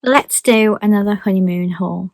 Let's do another honeymoon haul.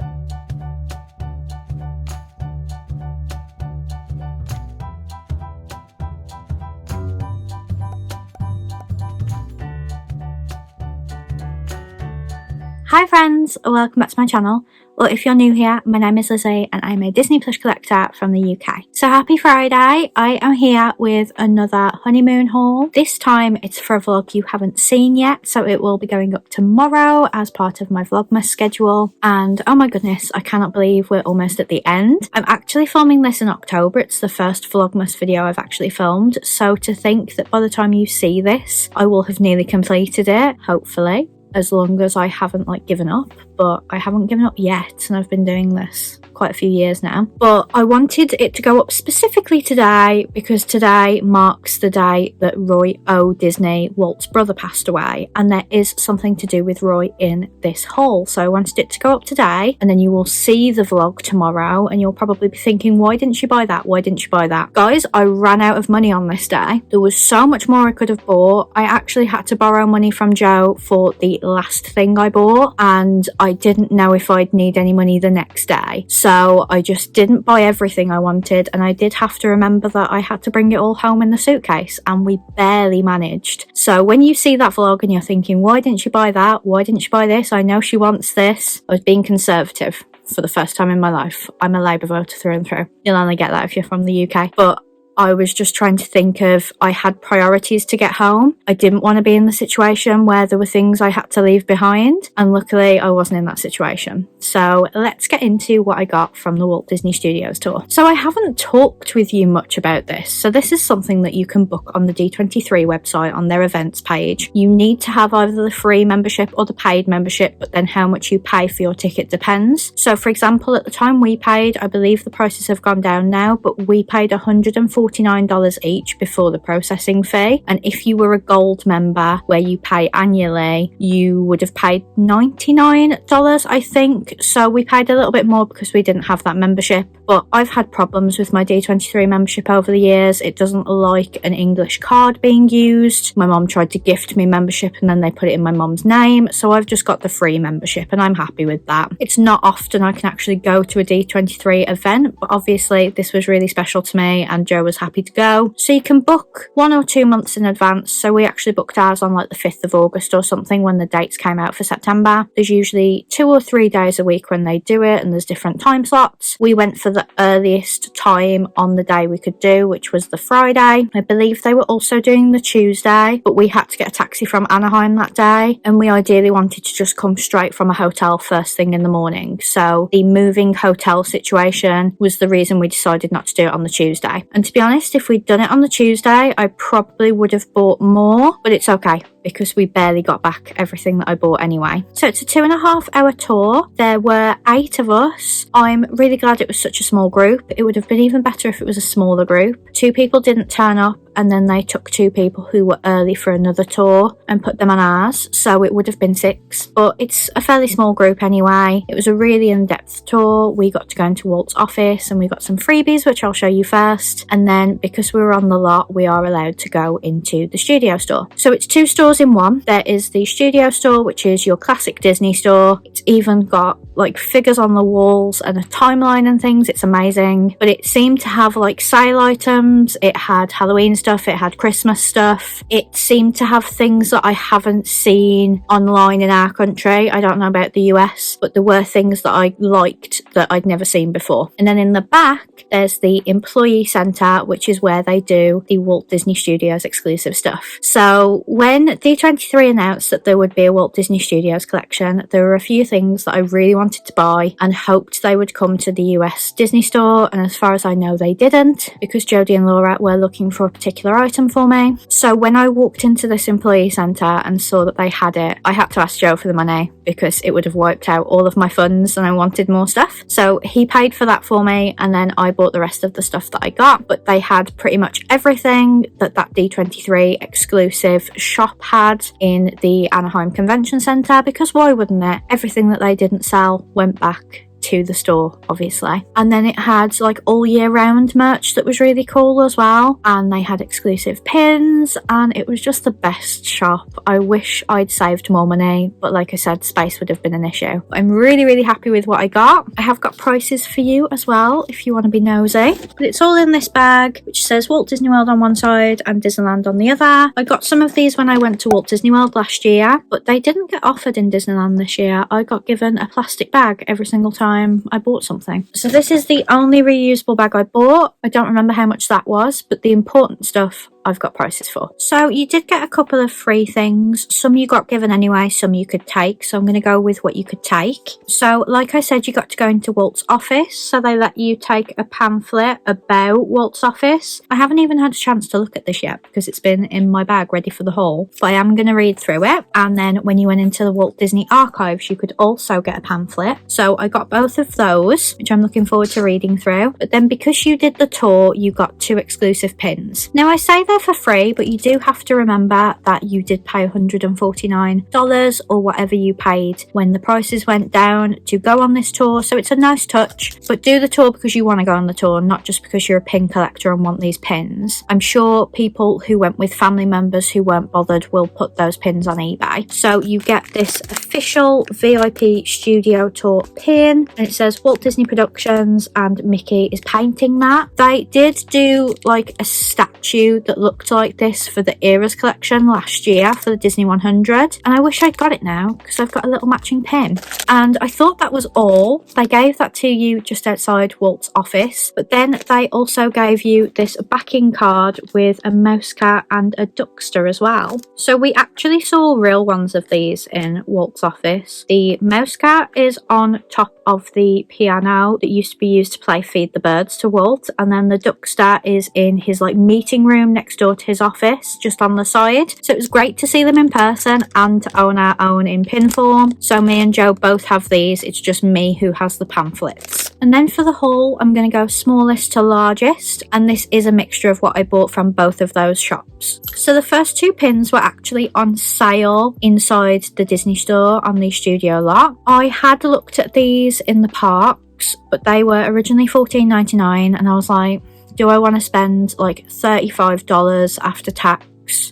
Hi friends, welcome back to my channel. Well, if you're new here, my name is Lize and I'm a Disney plush collector from the UK. So happy Friday, I am here with another honeymoon haul. This time it's for a vlog you haven't seen yet, so it will be going up tomorrow as part of my vlogmas schedule. And oh my goodness, I cannot believe we're almost at the end. I'm actually filming this in October. It's the first vlogmas video I've actually filmed. So to think that by the time you see this, I will have nearly completed it, hopefully. As long as I haven't given up, but I haven't given up yet, and I've been doing this quite a few years now. But I wanted it to go up specifically today because today marks the day that Roy O. Disney, Walt's brother, passed away, and there is something to do with Roy in this haul. So I wanted it to go up today, and then you will see the vlog tomorrow, and you'll probably be thinking, why didn't you buy that? Why didn't you buy that? Guys, I ran out of money on this day. There was so much more I could have bought. I actually had to borrow money from Joe for the last thing I bought, and I didn't know if I'd need any money the next day. So I just didn't buy everything I wanted, and I did have to remember that I had to bring it all home in the suitcase, and we barely managed. So when you see that vlog and you're thinking, why didn't you buy that? Why didn't you buy this? I know she wants this. I was being conservative for the first time in my life. I'm a Labour voter through and through. You'll only get that if you're from the UK. But I was just trying to think of, I had priorities to get home. I didn't want to be in the situation where there were things I had to leave behind, and luckily I wasn't in that situation. So let's get into what I got from the Walt Disney Studios tour. So I haven't talked with you much about this. So this is something that you can book on the D23 website on their events page. You need to have either the free membership or the paid membership, but then how much you pay for your ticket depends. So for example, at the time we paid, I believe the prices have gone down now, but we paid $149 each before the processing fee, and if you were a gold member where you pay annually, you would have paid $99, I think. So we paid a little bit more because we didn't have that membership. But I've had problems with my D23 membership over the years. It doesn't like an English card being used. My mom tried to gift me membership and then they put it in my mom's name, so I've just got the free membership and I'm happy with that. It's not often I can actually go to a D23 event, but obviously this was really special to me and Joe was happy to go. So you can book 1 or 2 months in advance. So we actually booked ours on the 5th of August or something when the dates came out for September. There's usually 2 or 3 days a week when they do it, and there's different time slots. We went for the earliest time on the day we could do, which was the Friday. I believe they were also doing the Tuesday, but we had to get a taxi from Anaheim that day, and we ideally wanted to just come straight from a hotel first thing in the morning. So the moving hotel situation was the reason we decided not to do it on the Tuesday. And to be honest, if we'd done it on the Tuesday, I probably would have bought more, but it's okay because we barely got back everything that I bought anyway. So it's a 2.5 hour tour. There were 8 of us. I'm really glad it was such a small group. It would have been even better if it was a smaller group. 2 people didn't turn up, and then they took 2 people who were early for another tour and put them on ours, so it would have been 6. But it's a fairly small group anyway. It was a really in-depth tour. We got to go into Walt's office and we got some freebies, which I'll show you first, and then because we were on the lot, we are allowed to go into the studio store. So it's 2 stores in one. There is the studio store, which is your classic Disney store. It's even got figures on the walls and a timeline and things. It's amazing. But it seemed to have sale items. It had Halloween stuff, it had Christmas stuff. It seemed to have things that I haven't seen online in our country. I don't know about the US, but there were things that I liked that I'd never seen before. And then in the back, there's the employee center, which is where they do the Walt Disney Studios exclusive stuff. So when D23 announced that there would be a Walt Disney Studios collection, there were a few things that I really wanted to buy and hoped they would come to the US Disney store, and as far as I know they didn't, because Jodie and Laura were looking for a particular item for me. So when I walked into this employee centre and saw that they had it, I had to ask Joe for the money because it would have wiped out all of my funds and I wanted more stuff. So he paid for that for me, and then I bought the rest of the stuff that I got. But they had pretty much everything that D23 exclusive shop had in the Anaheim Convention Centre, because why wouldn't it? Everything that they didn't sell went back to the store, obviously. And then it had like all year round merch that was really cool as well, and they had exclusive pins, and it was just the best shop. I wish I'd saved more money, but like I said, space would have been an issue. I'm really happy with what I got. I have got prices for you as well if you want to be nosy, but it's all in this bag which says Walt Disney World on one side and Disneyland on the other. I got some of these when I went to Walt Disney World last year, but they didn't get offered in Disneyland this year. I got given a plastic bag every single time I bought something. So this is the only reusable bag I bought. I don't remember how much that was, but the important stuff I've got prices for. So you did get a couple of free things. Some you got given anyway, some you could take. So I'm going to go with what you could take. So like I said, you got to go into Walt's office. So they let you take a pamphlet about Walt's office. I haven't even had a chance to look at this yet because it's been in my bag ready for the haul. But I am going to read through it. And then when you went into the Walt Disney Archives, you could also get a pamphlet. So I got both of those, which I'm looking forward to reading through. But then because you did the tour, you got 2 exclusive pins. Now I say they're for free, but you do have to remember that you did pay $149 or whatever you paid when the prices went down to go on this tour. So it's a nice touch, but do the tour because you want to go on the tour, not just because you're a pin collector and want these pins. I'm sure people who went with family members who weren't bothered will put those pins on eBay. So you get this official VIP studio tour pin, and it says Walt Disney Productions, and Mickey is painting that. They did do like a statue that looked like this for the Eras collection last year for the Disney 100, and I wish I'd got it now because I've got a little matching pin. And I thought that was all. They gave that to you just outside Walt's office, but then they also gave you this backing card with a mouse cat and a duckster as well. So we actually saw real ones of these in Walt's office. The mouse cat is on top of the piano that used to be used to play Feed the Birds to Walt, and then the duckster is in his like meeting room next door to his office, just on the side. So it was great to see them in person and to own our own in pin form. So me and Joe both have these, it's just me who has the pamphlets. And then for the haul, I'm going to go smallest to largest, and this is a mixture of what I bought from both of those shops. So the first 2 pins were actually on sale inside the Disney store on the studio lot. I had looked at these in the parks, but they were originally $14.99, and I was like, do I want to spend like $35 after tax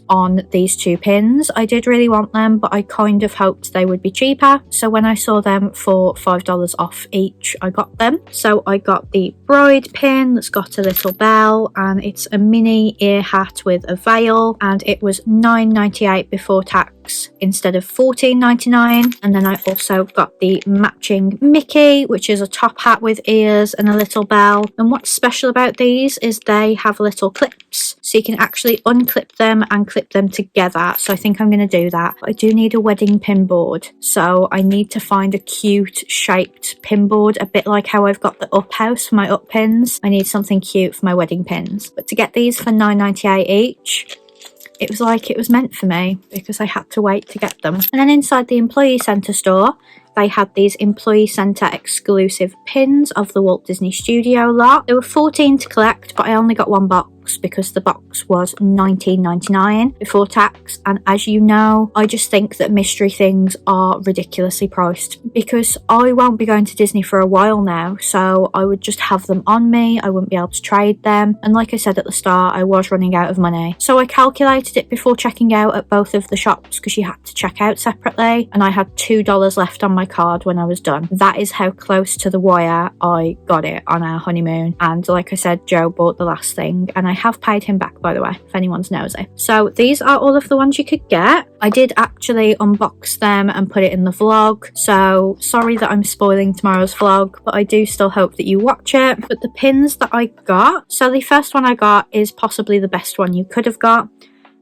on these 2 pins? I did really want them, but I kind of hoped they would be cheaper. So when I saw them for $5 off each, I got them. So I got the bride pin that's got a little bell, and it's a mini ear hat with a veil, and it was $9.98 before tax instead of $14.99. And then I also got the matching Mickey, which is a top hat with ears and a little bell. And what's special about these is they have little clips, so you can actually unclip them and clip them together. So I think I'm going to do that. I do need a wedding pin board, so I need to find a cute shaped pin board, a bit like how I've got the up house for my up pins. I need something cute for my wedding pins. But to get these for $9.98 each, it was like it was meant for me because I had to wait to get them. And then inside the Employee Centre store, they had these Employee Centre exclusive pins of the Walt Disney Studio lot. There were 14 to collect, but I only got 1 box because the box was $19.99 before tax. And as you know, I just think that mystery things are ridiculously priced because I won't be going to Disney for a while now, so I would just have them on me. I wouldn't be able to trade them, and like I said at the start, I was running out of money. So I calculated it before checking out at both of the shops because you had to check out separately, and I had $2 left on my card when I was done. That is how close to the wire I got it on our honeymoon. And like I said, Joe bought the last thing, and I have paid him back, by the way, if anyone's nosy. So these are all of the ones you could get. I did actually unbox them and put it in the vlog, so sorry that I'm spoiling tomorrow's vlog, but I do still hope that you watch it. But the pins that I got, so the first one I got is possibly the best one you could have got,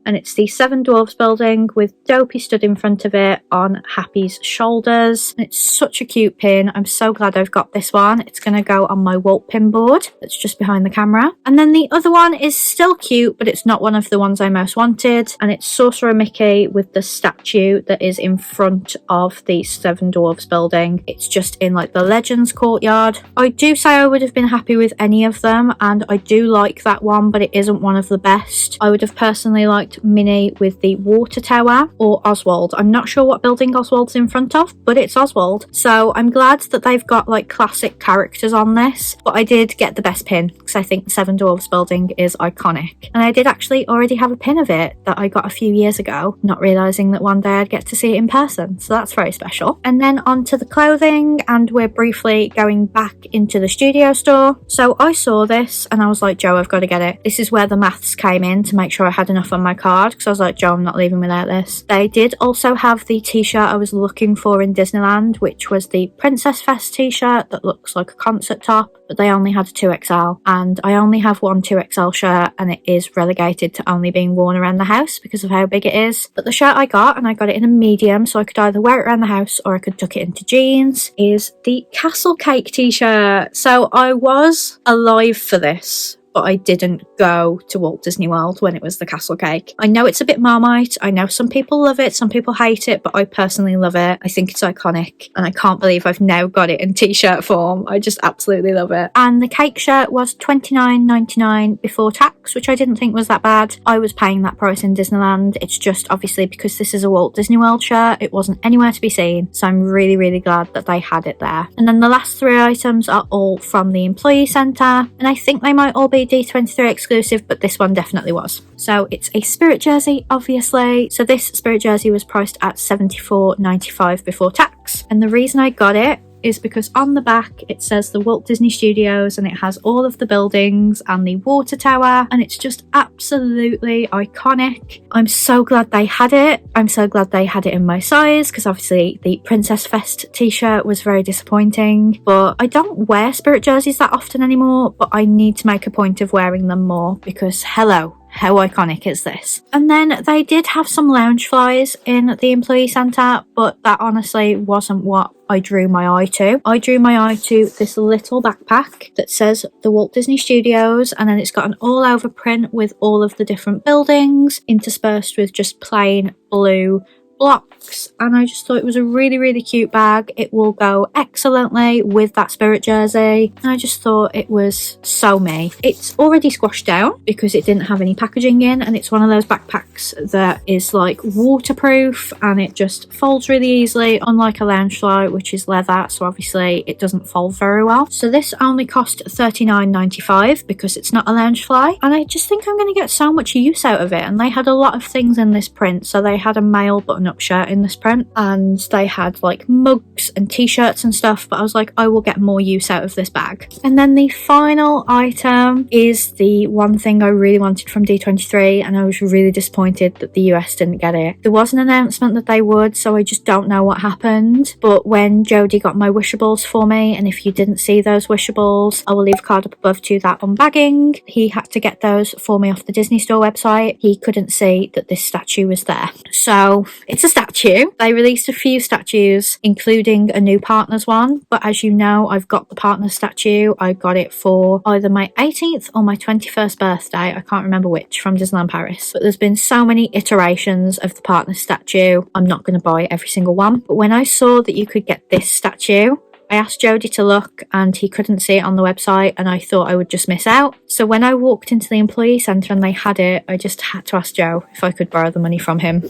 and it's the Seven Dwarfs building with Dopey stood in front of it on Happy's shoulders. And it's such a cute pin. I'm so glad I've got this one. It's going to go on my Walt pin board that's just behind the camera. And then the other one is still cute, but it's not one of the ones I most wanted, and it's Sorcerer Mickey with the statue that is in front of the Seven Dwarfs building. It's just in like the Legends courtyard. I do say I would have been happy with any of them, and I do like that one, but it isn't one of the best. I would have personally liked white mini with the water tower, or Oswald. I'm not sure what building Oswald's in front of, but it's Oswald. So I'm glad that they've got like classic characters on this, but I did get the best pin because I think the Seven Dwarfs building is iconic. And I did actually already have a pin of it that I got a few years ago, not realising that one day I'd get to see it in person. So that's very special. And then onto the clothing, and we're briefly going back into the studio store. So I saw this and I was like, Joe, I've got to get it. This is where the maths came in to make sure I had enough on my card, because I was like, Joe, I'm not leaving without this. They did also have the t-shirt I was looking for in Disneyland, which was the Princess Fest t-shirt that looks like a concert top, but they only had a 2XL, and I only have one 2XL shirt, and it is relegated to only being worn around the house because of how big it is. But the shirt I got, and I got it in a medium, so I could either wear it around the house or I could tuck it into jeans, is the Castle Cake t-shirt. So I was alive for this, but I didn't go to Walt Disney World when it was the Castle Cake. I know it's a bit Marmite. I know some people love it, some people hate it, but I personally love it. I think it's iconic, and I can't believe I've now got it in t-shirt form. I just absolutely love it. And the cake shirt was $29.99 before tax, which I didn't think was that bad. I was paying that price in Disneyland. It's just obviously because this is a Walt Disney World shirt, it wasn't anywhere to be seen. So I'm really, really glad that they had it there. And then the last three items are all from the employee centre, and I think they might all be D23 exclusive, but this one definitely was. So it's a Spirit jersey, obviously. So this Spirit jersey was priced at $74.95 before tax, and the reason I got it is because on the back it says the Walt Disney Studios, and it has all of the buildings and the water tower, and it's just absolutely iconic. I'm so glad they had it. I'm so glad they had it in my size, because obviously the Princess Fest t-shirt was very disappointing, but I don't wear Spirit jerseys that often anymore, but I need to make a point of wearing them more, because hello, how iconic is this? And then they did have some lounge flies in the employee centre, but that honestly wasn't what I drew my eye to. I drew my eye to this little backpack that says the Walt Disney Studios, and then it's got an all over print with all of the different buildings interspersed with just plain blue blocks, and I just thought it was a really, really cute bag. It will go excellently with that Spirit jersey, and I just thought it was so me. It's already squashed down because it didn't have any packaging in, and it's one of those backpacks that is like waterproof and it just folds really easily, unlike a Loungefly which is leather, so obviously it doesn't fold very well. So this only cost $39.95 because it's not a Loungefly, and I just think I'm going to get so much use out of it. And they had a lot of things in this print. So they had a male button-up shirt in this print, and they had like mugs and t-shirts and stuff, but I was like, I will get more use out of this bag. And then the final item is the one thing I really wanted from D23, and I was really disappointed that the US didn't get it. There was an announcement that they would, so I just don't know what happened. But when Jodie got my wishables for me, and if you didn't see those wishables, I will leave a card up above to that unbagging. He had to get those for me off the Disney Store website. He couldn't see that this statue was there. So it's a statue. They released a few statues, including a new partners one, but as you know, I've got the partners statue. I got it for either my 18th or my 21st birthday. I can't remember which, from Disneyland Paris. But there's been so many iterations of the partners statue. I'm not going to buy every single one. But when I saw that you could get this statue, I asked Jodie to look, and he couldn't see it on the website, and I thought I would just miss out. So when I walked into the employee centre and they had it, I just had to ask Joe if I could borrow the money from him.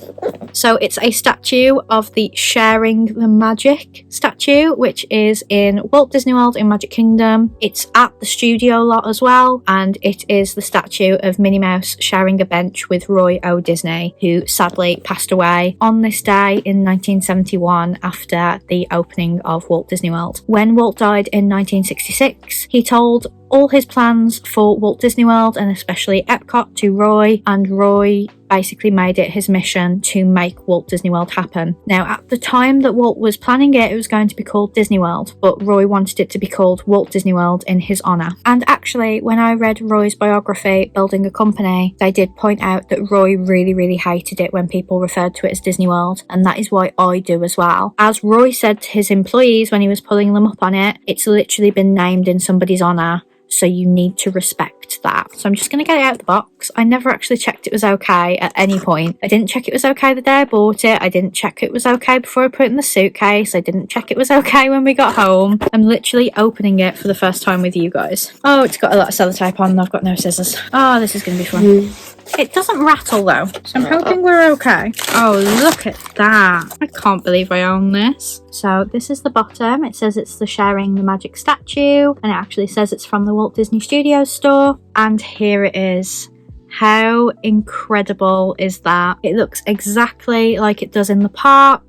So it's a statue of the Sharing the Magic statue, which is in Walt Disney World in Magic Kingdom. It's at the studio lot as well, and it is the statue of Minnie Mouse sharing a bench with Roy O. Disney, who sadly passed away on this day in 1971 after the opening of Walt Disney World. When Walt died in 1966, he told all his plans for Walt Disney World, and especially Epcot, to Roy, and Roy basically made it his mission to make Walt Disney World happen. Now, at the time that Walt was planning it, it was going to be called Disney World, but Roy wanted it to be called Walt Disney World in his honour. And actually, when I read Roy's biography, Building a Company, they did point out that Roy really, really hated it when people referred to it as Disney World, and that is why I do as well. As Roy said to his employees when he was pulling them up on it, it's literally been named in somebody's honour, so you need to respect that. So I'm just going to get it out of the box. I never actually checked it was okay at any point. I didn't check it was okay the day I bought it. I didn't check it was okay before I put it in the suitcase. I didn't check it was okay when we got home. I'm literally opening it for the first time with you guys. Oh, it's got a lot of sellotape on and I've got no scissors. Oh, this is going to be fun. It doesn't rattle though, so I'm hoping we're okay. Oh, look at that. I can't believe I own this. So this is the bottom. It says it's the Sharing the Magic statue, and it actually says it's from the Walt Disney Studios store. And here it is. How incredible is that? It looks exactly like it does in the park.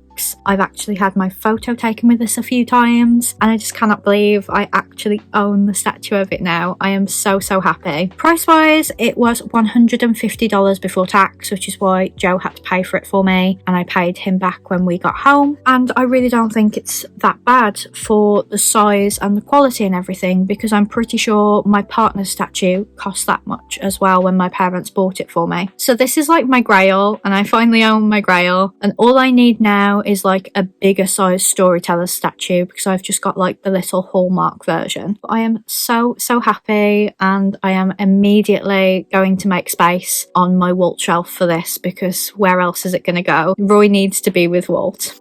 I've actually had my photo taken with this a few times, and I just cannot believe I actually own the statue of it now. I am so happy. Price wise, it was $150 before tax, which is why Joe had to pay for it for me, and I paid him back when we got home. And I really don't think it's that bad for the size and the quality and everything, because I'm pretty sure my partner's statue cost that much as well when my parents bought it for me. So this is like my grail, and I finally own my grail, and all I need now is like a bigger size storyteller statue, because I've just got like the little Hallmark version. But I am so happy, and I am immediately going to make space on my Walt shelf for this, because where else is it going to go? Roy needs to be with Walt.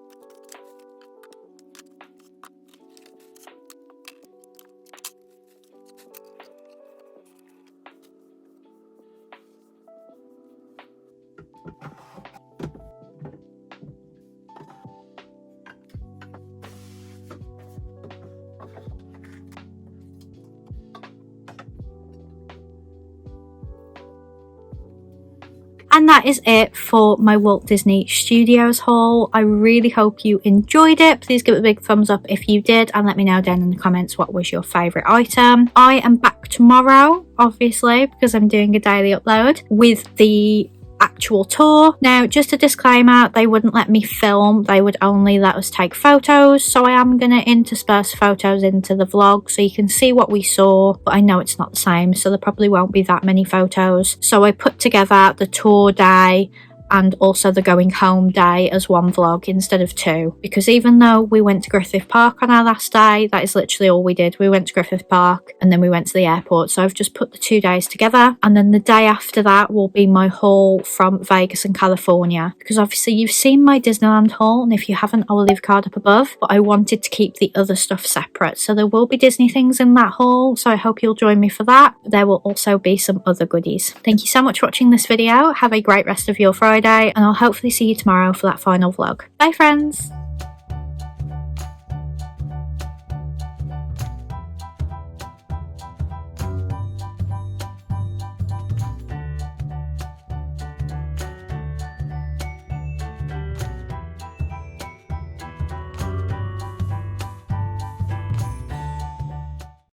And that is it for my Walt Disney Studios haul. I really hope you enjoyed it. Please give it a big thumbs up if you did, and let me know down in the comments what was your favourite item. I am back tomorrow, obviously, because I'm doing a daily upload with the actual tour. Now, just a disclaimer, they wouldn't let me film, they would only let us take photos, so I am going to intersperse photos into the vlog so you can see what we saw, but I know it's not the same, so there probably won't be that many photos. So I put together the tour day and also the going home day as one vlog instead of two, because even though we went to Griffith Park on our last day, that is literally all we did. We went to Griffith Park and then we went to the airport, so I've just put the 2 days together, and then the day after that will be my haul from Vegas and California, because obviously you've seen my Disneyland haul, and if you haven't, I will leave a card up above, but I wanted to keep the other stuff separate, so there will be Disney things in that haul, so I hope you'll join me for that. There will also be some other goodies. Thank you so much for watching this video. Have a great rest of your Friday, and I'll hopefully see you tomorrow for that final vlog. Bye friends!